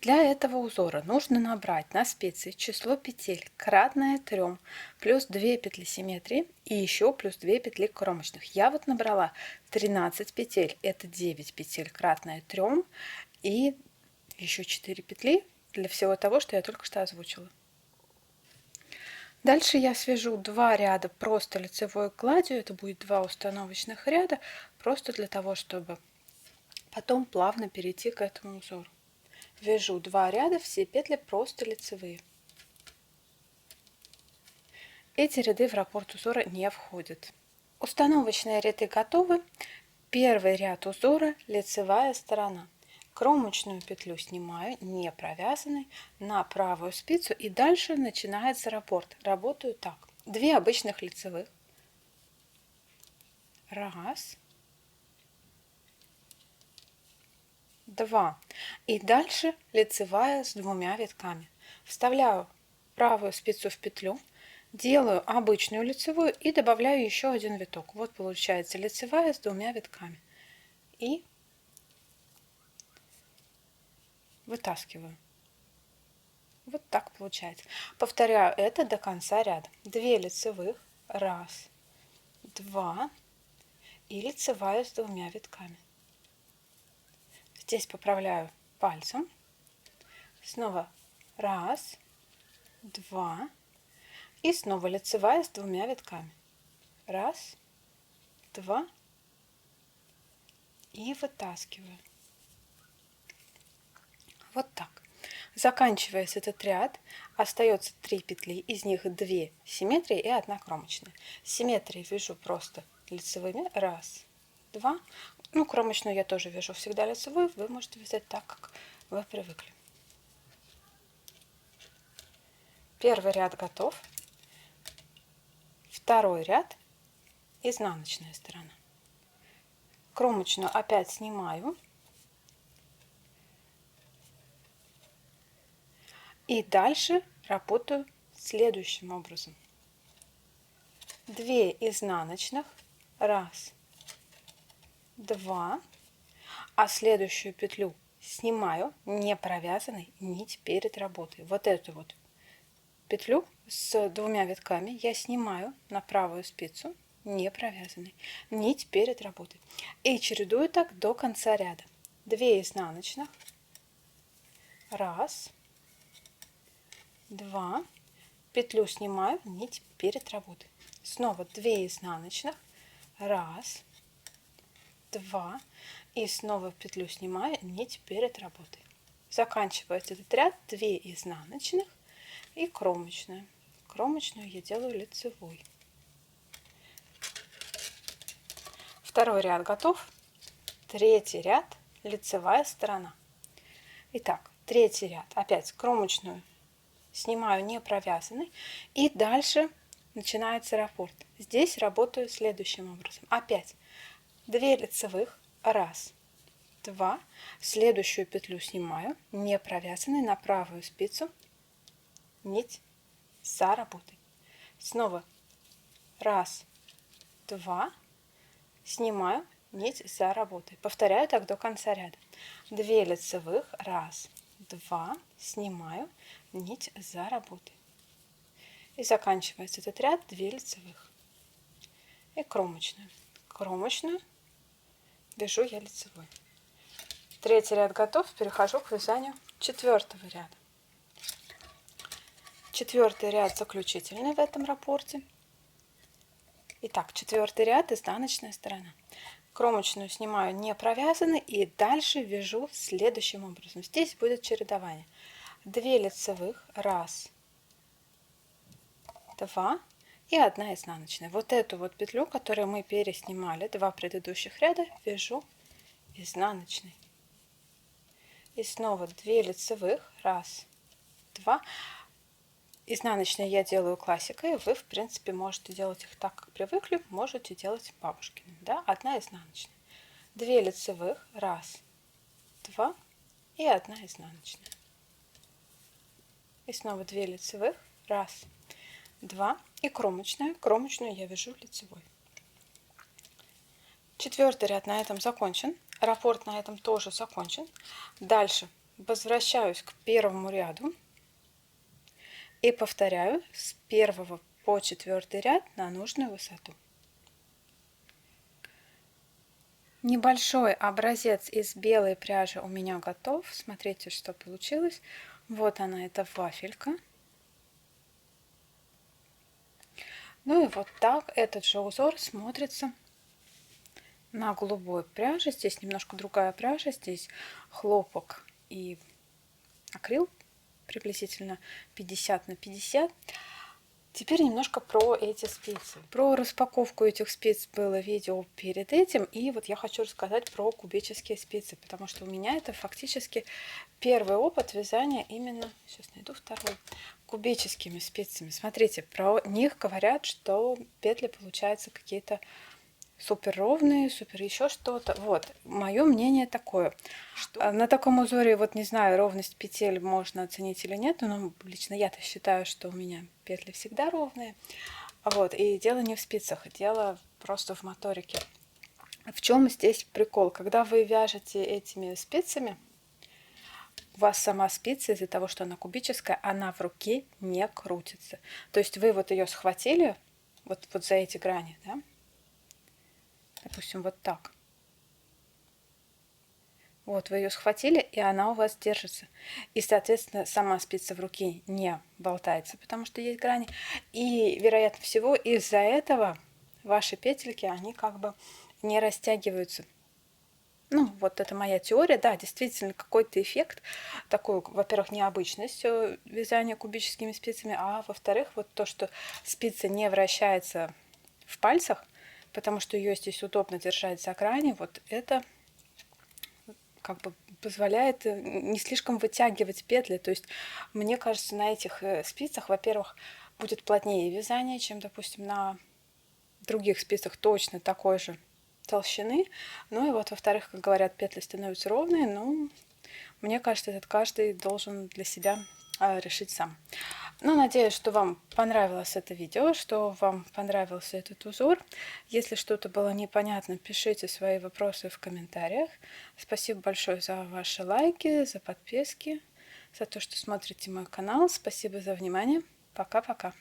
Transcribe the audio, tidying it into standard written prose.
Для этого узора нужно набрать на спице число петель кратное 3, плюс 2 петли симметрии и еще плюс 2 петли кромочных. Я вот набрала 13 петель, это 9 петель кратное 3 и еще 4 петли для всего того, что я только что озвучила. Дальше я свяжу 2 ряда просто лицевой гладью, это будет 2 установочных ряда, просто для того, чтобы потом плавно перейти к этому узору. Вяжу 2 ряда, все петли просто лицевые. Эти ряды в раппорт узора не входят. Установочные ряды готовы. Первый ряд узора – лицевая сторона. Кромочную петлю снимаю, не провязанной, на правую спицу, и дальше начинается раппорт. Работаю так. 2 обычных лицевых. Раз. 2. И дальше лицевая с 2 витками. Вставляю правую спицу в петлю, делаю обычную лицевую и добавляю еще 1 виток. Вот получается лицевая с 2 витками. И вытаскиваю. Вот так получается. Повторяю это до конца ряда. 2 лицевых. Раз, 2. И лицевая с 2 витками. Здесь поправляю пальцем. Снова раз, 2. И снова лицевая с 2 витками. Раз, 2. И вытаскиваю. Вот так. Заканчивается этот ряд, остается 3 петли, из них 2 симметрии и 1 кромочная. Симметрии вяжу просто лицевыми. Раз, 2. Ну, кромочную я тоже вяжу всегда лицевую, вы можете вязать так, как вы привыкли. Первый ряд готов. Второй ряд – изнаночная сторона. Кромочную опять снимаю. И дальше работаю следующим образом. 2 изнаночных. Раз, 2. А следующую петлю снимаю не провязанной нить перед работой. Вот эту вот петлю с 2 витками я снимаю на правую спицу не провязанной нить перед работой. И чередую так до конца ряда. 2 изнаночных. Раз, 2. Петлю снимаю, нить перед работой. Снова 2 изнаночных. Раз, 2. И снова петлю снимаю, нить перед работой. Заканчивается этот ряд. 2 изнаночных и кромочная. Кромочную я делаю лицевой. Второй ряд готов. Третий ряд – лицевая сторона. Итак, третий ряд. Опять кромочную снимаю не провязанной. И дальше начинается раппорт. Здесь работаю следующим образом. Опять 2 лицевых. Раз, 2. Следующую петлю снимаю не провязанной на правую спицу нить за работой. Снова раз, 2. Снимаю нить за работой. Повторяю так до конца ряда. 2 лицевых. Раз, 2. Снимаю нить за работой. И заканчивается этот ряд. 2 лицевых. И кромочную. Кромочную вяжу я лицевой. Третий ряд готов. Перехожу к вязанию четвертого ряда. Четвертый ряд заключительный в этом раппорте. Итак, четвертый ряд, изнаночная сторона. Кромочную снимаю не провязанной и дальше вяжу следующим образом. Здесь будет чередование. 2 лицевых. Раз, 2. И 1 изнаночная. Вот эту вот петлю, которую мы переснимали 2 предыдущих ряда, вяжу изнаночной. И снова 2 лицевых. Раз, 2. Изнаночные я делаю классикой. Вы, в принципе, можете делать их так, как привыкли. Можете делать бабушкины. Да? 1 изнаночная. 2 лицевых. Раз, 2. И 1 изнаночная. И снова 2 лицевых. Раз, 2. И кромочная. Кромочную я вяжу лицевой. Четвертый ряд на этом закончен. Раппорт на этом тоже закончен. Дальше возвращаюсь к первому ряду и повторяю с 1 по 4 ряд на нужную высоту. Небольшой образец из белой пряжи у меня готов. Смотрите, что получилось. Вот она, эта вафелька. Ну и вот так этот же узор смотрится на голубой пряже. Здесь немножко другая пряжа. Здесь хлопок и акрил, приблизительно 50 на 50. Теперь немножко про эти спицы. Про распаковку этих спиц было видео перед этим. И вот я хочу рассказать про кубические спицы, потому что у меня это фактически первый опыт вязания именно, сейчас найду второй, кубическими спицами. Смотрите, про них говорят, что петли получаются какие-то супер ровные, супер еще что-то. Вот, мое мнение такое. Что? На таком узоре, вот не знаю, ровность петель можно оценить или нет, но лично я-то считаю, что у меня петли всегда ровные. Вот, и дело не в спицах, дело просто в моторике. В чем здесь прикол? Когда вы вяжете этими спицами, у вас сама спица, из-за того, что она кубическая, она в руке не крутится. То есть вы вот ее схватили, вот за эти грани, да? Допустим, вот так. Вот, вы ее схватили, и она у вас держится. И, соответственно, сама спица в руке не болтается, потому что есть грани. И, вероятно всего, из-за этого ваши петельки, они как бы не растягиваются. Ну, вот это моя теория. Да, действительно, какой-то эффект. Такой, во-первых, необычность вязания кубическими спицами, а во-вторых, вот то, что спица не вращается в пальцах, потому что ее здесь удобно держать за грани, вот это как бы позволяет не слишком вытягивать петли. То есть, мне кажется, на этих спицах, во-первых, будет плотнее вязание, чем, допустим, на других спицах точно такой же толщины. Ну и вот, во-вторых, как говорят, петли становятся ровные. Ну, мне кажется, этот каждый должен для себя решить сам. Ну, надеюсь, что вам понравилось это видео, что вам понравился этот узор. Если что-то было непонятно, пишите свои вопросы в комментариях. Спасибо большое за ваши лайки, за подписки, за то, что смотрите мой канал. Спасибо за внимание. Пока-пока.